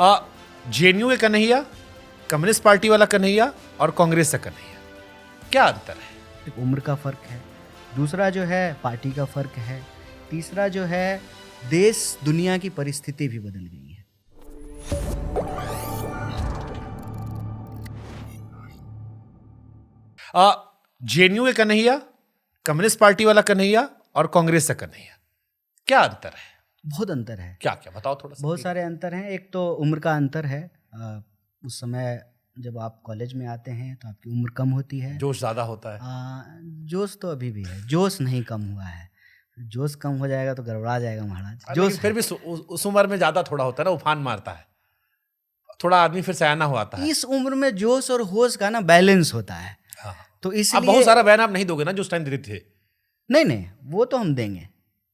JNU के Kanhaiya, communist party वाला कन्हैया और कांग्रेस का कन्हैया, क्या अंतर है? एक उम्र का फर्क है, दूसरा जो है पार्टी का फर्क है, तीसरा जो है देश दुनिया की परिस्थिति भी बदल गई है। जेएनयू के कन्हैया, कम्युनिस्ट पार्टी वाला कन्हैया और कांग्रेस का कन्हैया, क्या अंतर है? बहुत अंतर है। क्या क्या बताओ थोड़ा सा। बहुत सारे अंतर हैं। एक तो उम्र का अंतर है। उस समय जब आप कॉलेज में आते हैं तो आपकी उम्र कम होती है, जोश ज्यादा होता है। जोश तो अभी भी है, जोश नहीं कम हुआ है। जोश कम हो जाएगा तो गड़बड़ा जाएगा महाराज। जोश फिर भी उस उम्र में ज्यादा थोड़ा होता है ना, उफान मारता है थोड़ा, आदमी फिर सयाना हो आता है। इस उम्र में जोश और होश का ना बैलेंस होता है। हाँ। तो इसलिए बहुत सारा बयान आप नहीं दोगे ना जो उस टाइम देते थे। नहीं, वो तो हम देंगे।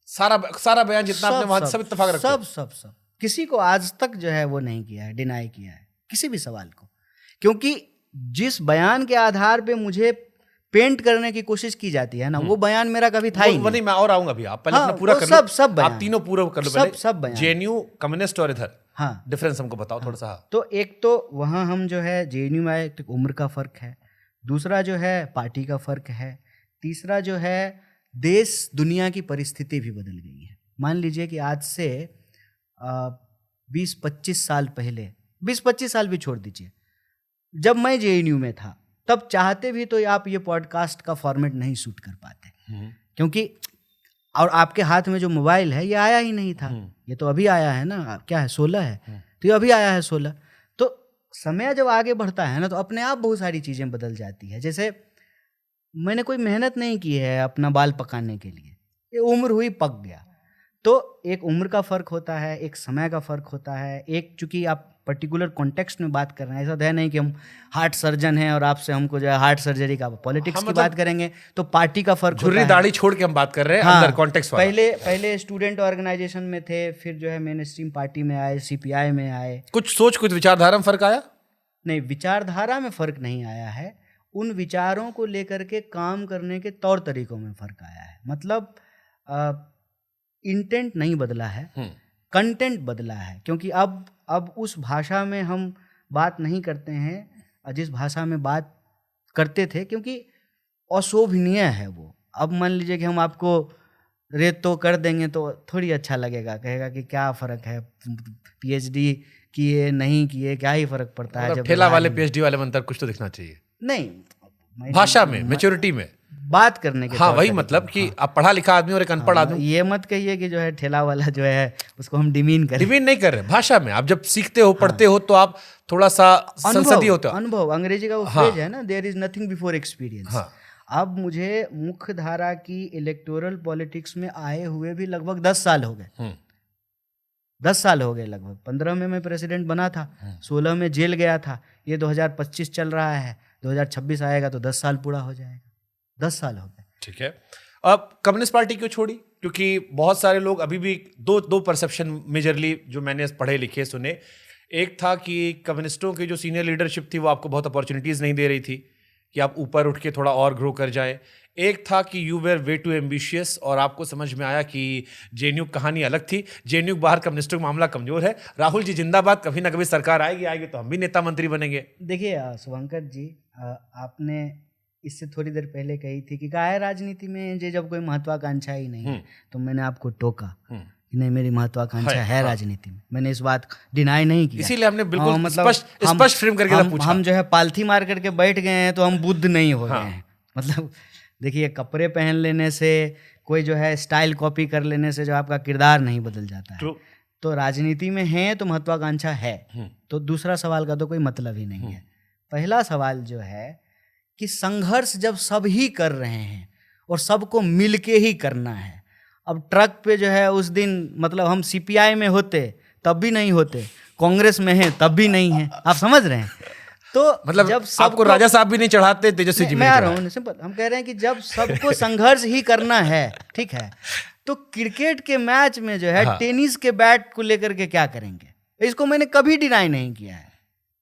सारा बयान जितना आपने वहां सब इत्तेफाक रखते हो। सब किसी को आज तक जो है वो नहीं किया है, डिनाई किया है किसी भी सवाल को, क्योंकि जिस बयान के आधार पे मुझे पेंट करने की कोशिश की जाती है ना, वो बयान मेरा कभी था ही नहीं। मैं और आऊंगा भी, आप पहले अपना पूरा कर लो। सब आप तीनों पूरा कर लो पहले। सब बयान, जेएनयू, कम्युनिस्ट और इधर हाँ डिफरेंस हमको बताओ थोड़ा सा। तो एक तो वहाँ हम जो है जेएनयू में आए तो उम्र का फर्क है, दूसरा जो है पार्टी का फर्क है, तीसरा जो है देश दुनिया की परिस्थिति भी बदल गई है। मान लीजिए कि आज से 20-25 साल पहले, 20-25 साल भी छोड़ दीजिए, जब मैं जेएनयू में था तब चाहते भी तो आप ये पॉडकास्ट का फॉर्मेट नहीं शूट कर पाते, क्योंकि और आपके हाथ में जो मोबाइल है ये आया ही नहीं था। ये तो अभी आया है ना, क्या है 16 है, तो ये अभी आया है 16। तो समय जब आगे बढ़ता है ना तो अपने आप बहुत सारी चीज़ें बदल जाती है। जैसे मैंने कोई मेहनत नहीं की है अपना बाल पकाने के लिए, ये उम्र हुई पक गया। तो एक उम्र का फ़र्क होता है, एक समय का फ़र्क होता है, एक चूंकि आप पर्टिकुलर कॉन्टेक्स्ट में बात कर रहे हैं। ऐसा तो है नहीं कि हम हार्ट सर्जन हैं और आपसे हमको जो है हार्ट सर्जरी का पॉलिटिक्स की बात करेंगे तो पार्टी का फ़र्क होता है। दाढ़ी छोड़ के हम बात कर रहे हैं। हाँ, अंदर कॉन्टेक्स्ट वाला। पहले स्टूडेंट ऑर्गेनाइजेशन में थे, फिर जो है मेन स्ट्रीम पार्टी में आए, सीपीआई में आए। कुछ विचारधारा में फ़र्क आया? नहीं, विचारधारा में फ़र्क नहीं आया है, उन विचारों को लेकर के काम करने के तौर तरीकों में फ़र्क आया है। मतलब इंटेंट नहीं बदला है, कंटेंट बदला है। क्योंकि अब उस भाषा में हम बात नहीं करते हैं जिस भाषा में बात करते थे, क्योंकि अशोभनीय है वो। अब मान लीजिए कि हम आपको रेत तो कर देंगे तो थोड़ी अच्छा लगेगा, कहेगा कि क्या फ़र्क है, पीएचडी किए नहीं किए क्या ही फ़र्क पड़ता है। जब ठेला वाले पीएचडी वाले में अंतर कुछ तो दिखना चाहिए। नहीं, भाषा में, मैच्योरिटी में बात करने के। हाँ, वही मतलब कि आप पढ़ा लिखा आदमी और एक अनपढ़ आदमी। ये मत कहिए कि जो है ठेला वाला जो है उसको हम डिमीन नहीं कर रहे। भाषा में आप जब सीखते हो, पढ़ते हो तो आप थोड़ा सा संसदीय होते हो। अनुभव, अंग्रेजी का वो फ्रेज है ना, there is nothing before experience. अब मुझे मुख्य धारा की इलेक्टोरल पॉलिटिक्स में आए हुए भी लगभग 10 साल हो गए। 10 साल हो गए लगभग। 15 में मैं प्रेसिडेंट बना था, 16 में जेल गया था, ये 2025 चल रहा है, 2026 आएगा तो 10 साल पूरा हो जाएगा। 10 साल हो गए। ठीक है। अब कम्युनिस्ट पार्टी क्यों छोड़ी? क्योंकि बहुत सारे लोग अभी भी दो परसेप्शन मेजरली जो मैंने पढ़े लिखे सुने। एक था कि कम्युनिस्टों की जो सीनियर लीडरशिप थी वो आपको बहुत अपॉर्चुनिटीज़ नहीं दे रही थी कि आप ऊपर उठ के थोड़ा और ग्रो कर जाए। एक था कि you were way too ambitious और आपको समझ में आया कि जेएनयू कहानी अलग थी, जेएनयू बाहर कम्युनिस्टों का मामला कमज़ोर है। राहुल जी जिंदाबाद, कभी ना कभी सरकार आएगी तो हम भी नेता मंत्री बनेंगे। देखिए शुभंकर जी, आपने इससे थोड़ी देर पहले कही थी कि क्या है राजनीति में जे जब कोई महत्वाकांक्षा ही नहीं है, तो मैंने आपको टोका कि नहीं मेरी महत्वाकांक्षा है राजनीति में। मैंने इस बात डिनाई नहीं किया, इसीलिए हमने बिल्कुल मतलब स्पष्ट फ्रेम करके पूछा। हम जो है पालथी मार करके बैठ गए हैं तो हम बुद्ध नहीं हो गए हैं। मतलब देखिए, कपड़े पहन लेने से, कोई जो है स्टाइल कॉपी कर लेने से जो आपका किरदार नहीं बदल जाता है। तो राजनीति में है तो महत्वाकांक्षा है, तो दूसरा सवाल का तो कोई मतलब ही नहीं है। पहला सवाल जो है कि संघर्ष जब सब ही कर रहे हैं और सबको मिलके ही करना है। अब ट्रक पे जो है उस दिन, मतलब हम सीपीआई में होते तब भी नहीं होते, कांग्रेस में हैं तब भी नहीं है, आप समझ रहे हैं। तो मतलब जब आपको राजा साहब भी नहीं चढ़ाते, तेजस्वी जी भी नहीं चढ़ाते। सिंपल हम कह रहे हैं कि जब सबको संघर्ष ही करना है, ठीक है, तो क्रिकेट के मैच में जो है टेनिस के बैट को लेकर के क्या करेंगे, इसको मैंने कभी डिनाई नहीं किया है।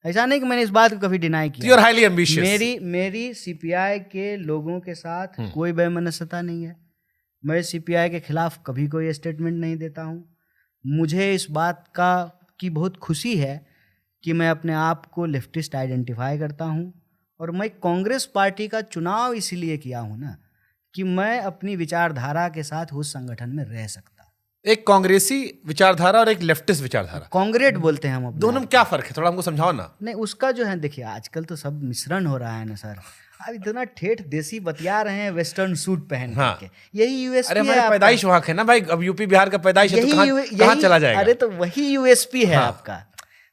ऐसा नहीं कि मैंने इस बात को कभी डिनाई किया। You're highly ambitious. मेरी सीपीआई के लोगों के साथ कोई वैमनस्यता नहीं है। मैं सीपीआई के खिलाफ कभी कोई स्टेटमेंट नहीं देता हूँ। मुझे इस बात की बहुत खुशी है कि मैं अपने आप को लेफ्टिस्ट आइडेंटिफाई करता हूँ, और मैं कांग्रेस पार्टी का चुनाव इसलिए किया हूँ ना कि मैं अपनी विचारधारा के साथ उस संगठन में रह सकता हूँ। एक कांग्रेसी विचारधारा और एक लेफ्टिस्ट विचारधारा, कांग्रेट बोलते हैं हम अपने दोनों में क्या फर्क है, थोड़ा हमको समझाओ ना। नहीं, उसका जो है देखिए, आजकल तो सब मिश्रण हो रहा है ना सर। अब इतना ठेठ देसी बतिया रहे हैं वेस्टर्न सूट पहन हाँ। के, यही यूएसपी अरे है हमारी आपका। पैदाइश वहाँ है ना भाई, अब यूपी बिहार का पैदाइश है तो कहाँ चला जाएगा। अरे तो वही यूएसपी है हाँ। आपका।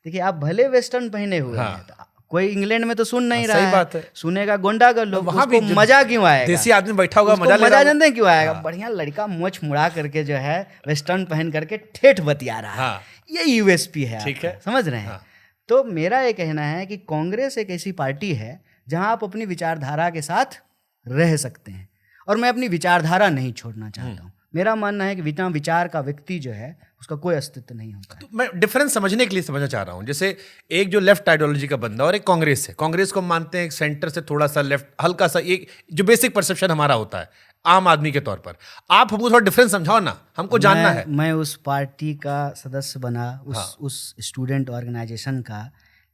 देखिए, आप भले वेस्टर्न पहने हुए हाँ। हैं, तो कोई इंग्लैंड में तो सुन नहीं रहा सही है, बात है। सुनेगा गोंडा कर लो, वहाँ उसको भी मजा क्यों आएगा? देसी आदमी बैठा होगा, उसको मजा ले रहा मजा होगा। जानते हैं क्यों आएगा? बढ़िया लड़का मोछ मुड़ा करके जो है वेस्टर्न पहन करके ठेठ बतिया रहा है। हाँ। ये यूएसपी है, ठीक है, समझ रहे हैं? हाँ। तो मेरा ये कहना है कि कांग्रेस एक ऐसी पार्टी है जहां आप अपनी विचारधारा के साथ रह सकते हैं, और मैं अपनी विचारधारा नहीं छोड़ना चाहता हूँ। मेरा मानना है कि बिना विचार का व्यक्ति जो है उसका कोई अस्तित्व नहीं होता है। तो मैं डिफरेंस समझने के लिए समझना चाह रहा हूँ, जैसे एक जो लेफ्ट आइडियोलॉजी का बंदा और एक कांग्रेस है, कांग्रेस को हम मानते हैं सेंटर से थोड़ा सा लेफ्ट, हल्का सा, एक जो बेसिक परसेप्शन हमारा होता है आम आदमी के तौर पर। आप हमको थोड़ा डिफरेंस समझाओ ना, हमको जानना है। मैं उस पार्टी का सदस्य बना, उस स्टूडेंट ऑर्गेनाइजेशन का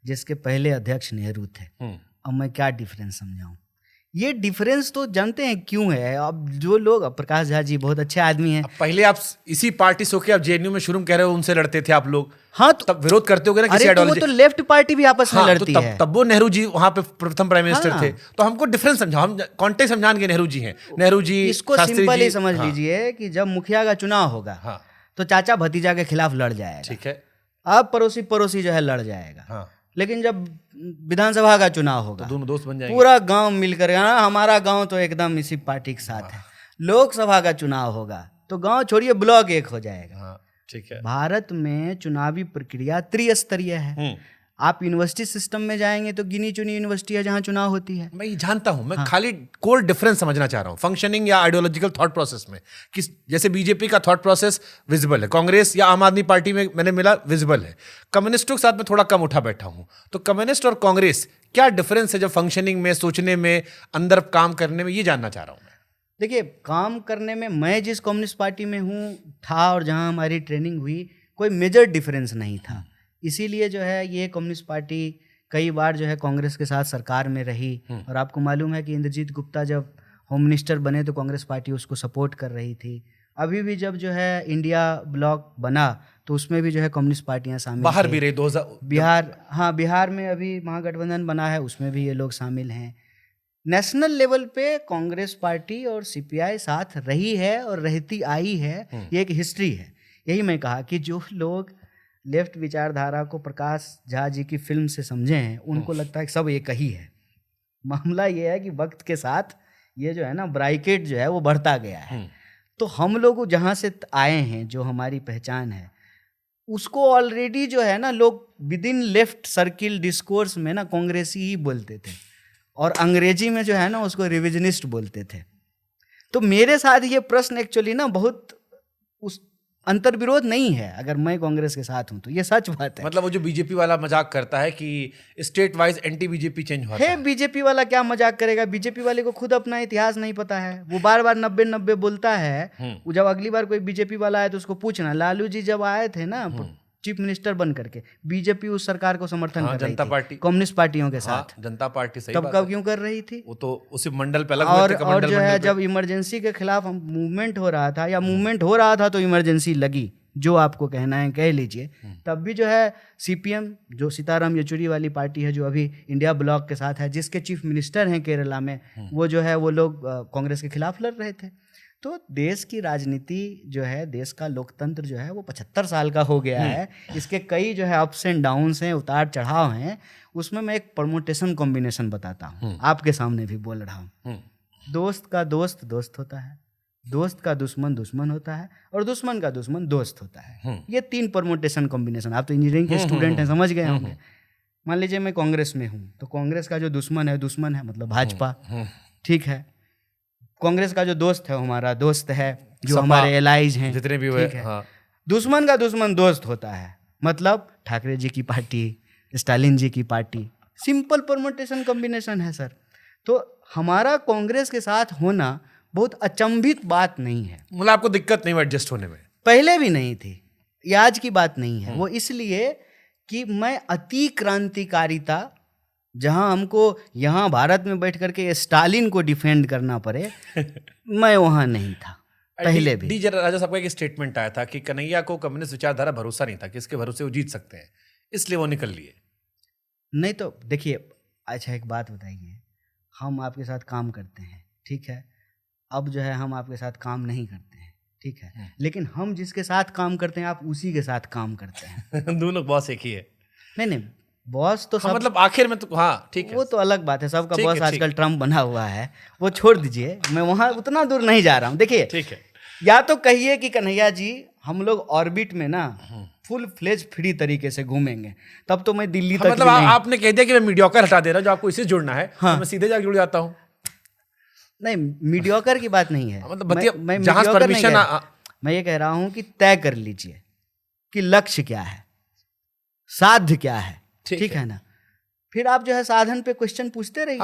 जिसके पहले अध्यक्ष नेहरू थे। अब मैं क्या डिफरेंस समझाऊं? ये डिफरेंस तो जानते हैं क्यों है। अब जो लोग, प्रकाश झा जी बहुत अच्छे आदमी हैं। पहले आप इसी पार्टी से होके आप जेएनयू में शुरू कह रहे हो, उनसे लड़ते थे आप लोग। हाँ, तो तब विरोध करते होगे ना किसी अरे तो वो आइडियोलॉजी। तो लेफ्ट पार्टी भी आपस में लड़ती तो है। तब वो नेहरू जी वहां पे प्रथम प्राइम मिनिस्टर हाँ। थे। तो हमको डिफरेंस समझाओ, हम कॉन्टेक्स्ट समझान के नेहरू जी हैं, नेहरू जी, इसको शास्त्री सिंपल जी। ही समझ लीजिए कि जब मुखिया का चुनाव होगा हाँ। तो चाचा भतीजा के खिलाफ लड़ जाएगा। ठीक है। अब पड़ोसी पड़ोसी जो है लड़ जाएगा। हाँ। लेकिन जब विधानसभा का चुनाव होगा तो दोनों दोस्त बन जाएंगे। पूरा गांव मिलकर, हमारा गांव तो एकदम इसी पार्टी के साथ है। लोकसभा का चुनाव होगा तो गांव छोड़िए ब्लॉक एक हो जाएगा। हाँ, ठीक है। भारत में चुनावी प्रक्रिया त्रिस्तरीय है। आप यूनिवर्सिटी सिस्टम में जाएंगे तो गिनी चुनी यूनिवर्सिटी है जहां चुनाव होती है। मैं ये जानता हूं, मैं खाली कोर डिफरेंस समझना चाह रहा हूं फंक्शनिंग या आइडियोलॉजिकल थॉट प्रोसेस में, कि जैसे बीजेपी का थॉट प्रोसेस विजिबल है, कांग्रेस या आम आदमी पार्टी में मैंने मिला विजिबल है, कम्युनिस्टों के साथ में थोड़ा कम उठा बैठा हूं। तो कम्युनिस्ट और कांग्रेस क्या डिफरेंस है जब फंक्शनिंग में, सोचने में, अंदर काम करने में, ये जानना चाह रहा हूं मैं। देखिए, काम करने में मैं जिस कम्युनिस्ट पार्टी में था और जहां हमारी ट्रेनिंग हुई, कोई मेजर डिफरेंस नहीं था। इसीलिए जो है ये कम्युनिस्ट पार्टी कई बार जो है कांग्रेस के साथ सरकार में रही। और आपको मालूम है कि इंद्रजीत गुप्ता जब होम मिनिस्टर बने तो कांग्रेस पार्टी उसको सपोर्ट कर रही थी। अभी भी जब जो है इंडिया ब्लॉक बना तो उसमें भी जो है कम्युनिस्ट पार्टियां शामिल बाहर थी। भी रही 2000 बिहार में अभी महागठबंधन बना है, उसमें भी ये लोग शामिल हैं। नेशनल लेवल पे कांग्रेस पार्टी और सीपीआई साथ रही है और रहती आई है, ये एक हिस्ट्री है। यही मैं कहा कि जो लोग लेफ्ट विचारधारा को प्रकाश झा जी की फिल्म से समझे हैं, उनको लगता है कि सब एक ही है। मामला ये है कि वक्त के साथ ये जो है ना ब्राइकेट जो है वो बढ़ता गया है। तो हम लोग जहाँ से आए हैं, जो हमारी पहचान है, उसको ऑलरेडी जो है ना लोग with in left circle discourse में ना कांग्रेसी ही बोलते थे, और अंग्रेजी में जो है ना उसको रिविजनिस्ट बोलते थे। तो मेरे साथ ये प्रश्न एक्चुअली ना बहुत उस अंतर्विरोध नहीं है। अगर मैं कांग्रेस के साथ हूं तो ये सच बात है। मतलब वो जो बीजेपी वाला मजाक करता है कि state wise anti BJP change हुआ है। बीजेपी वाला क्या मजाक करेगा? बीजेपी वाले को खुद अपना इतिहास नहीं पता है। वो बार बार 90-90 बोलता है। वो जब अगली बार कोई बीजेपी वाला आए तो उसको पूछना, लालू जी जब आए थे ना चीफ मिनिस्टर बन करके, बीजेपी उस सरकार को समर्थन कर रही जनता थी पार्टी, कम्युनिस्ट पार्टियों के साथ। जनता पार्टी सही तब बात कब है। क्यों कर रही थी? वो तो उसी मंडल पे अलग हुए थे, और जो है जब इमरजेंसी के खिलाफ मूवमेंट हो रहा था, या मूवमेंट हो रहा था तो इमरजेंसी लगी, जो आपको कहना है कह लीजिए। तब भी जो है सीपीएम, जो सीताराम येचुरी वाली पार्टी है, जो अभी इंडिया ब्लॉक के साथ है, जिसके चीफ मिनिस्टर हैं केरला में, वो जो है वो लोग कांग्रेस के खिलाफ लड़ रहे थे। तो देश की राजनीति जो है, देश का लोकतंत्र जो है वो 75 साल का हो गया है। इसके कई जो है अप्स एंड डाउन्स हैं, उतार चढ़ाव हैं। उसमें मैं एक परमुटेशन कॉम्बिनेशन बताता हूँ, आपके सामने भी बोल रहा हूँ। दोस्त का दोस्त दोस्त होता है, दोस्त का दुश्मन दुश्मन होता है, और दुश्मन का दुश्मन दोस्त होता है। ये 3 परमुटेशन कॉम्बिनेशन, आप तो इंजीनियरिंग के स्टूडेंट हैं, समझ गए होंगे। मान लीजिए मैं कांग्रेस में हूँ, तो कांग्रेस का जो दुश्मन है मतलब भाजपा, ठीक है। कांग्रेस का जो दोस्त है हमारा दोस्त है, जो हमारे एलाइज हैं, जितने भी हुए। हाँ। दुश्मन का दुश्मन दोस्त होता है, मतलब ठाकरे जी की पार्टी, स्टालिन जी की पार्टी। सिंपल परमुटेशन कॉम्बिनेशन है सर। तो हमारा कांग्रेस के साथ होना बहुत अचंभित बात नहीं है। मतलब आपको दिक्कत नहीं हुई एडजस्ट होने में? पहले भी नहीं थी, ये आज की बात नहीं है। वो इसलिए कि मैं अति क्रांतिकारिता, जहां हमको यहाँ भारत में बैठ करके स्टालिन को डिफेंड करना पड़े, मैं वहां नहीं था पहले भी। डी राजा साहब का एक स्टेटमेंट आया था कि कन्हैया को कम्युनिस्ट विचारधारा भरोसा नहीं था कि इसके भरोसे वो जीत सकते हैं, इसलिए वो निकल लिए। नहीं तो देखिए, अच्छा एक बात बताइए, हम आपके साथ काम करते हैं, ठीक है, अब जो है हम आपके साथ काम नहीं करते हैं, ठीक है, लेकिन हम जिसके साथ काम करते हैं आप उसी के साथ काम करते हैं। दोनों बॉस एक ही है। नहीं, बॉस तो हाँ, सब, मतलब आखिर में तो हाँ ठीक है, वो तो अलग बात है, सबका ठीक बॉस है, आजकल ट्रम्प बना हुआ है, वो छोड़ दीजिए, मैं वहाँ उतना दूर नहीं जा रहा हूँ। देखिए, ठीक है, या तो कहिए कि कन्हैया जी हम लोग ऑर्बिट में ना फुल फ्लेज फ्री तरीके से घूमेंगे, तब तो मैं दिल्ली तक मतलब भी नहीं, आपने कह दिया कि मैं मीडियोकर हटा दे रहा हूँ, जो आपको इससे जुड़ना है, तो मैं सीधे जाके जुड़ जाता हूँ। नहीं, मीडियोकर की बात नहीं है, मतलब बतिया मैं जहां mediocre नहीं परमिशन कह रहा। मैं ये कह रहा हूँ कि तय कर लीजिए कि लक्ष्य क्या है, साध्य क्या है, ठीक है ना, फिर आप जो है साधन पे क्वेश्चन पूछते रहिए।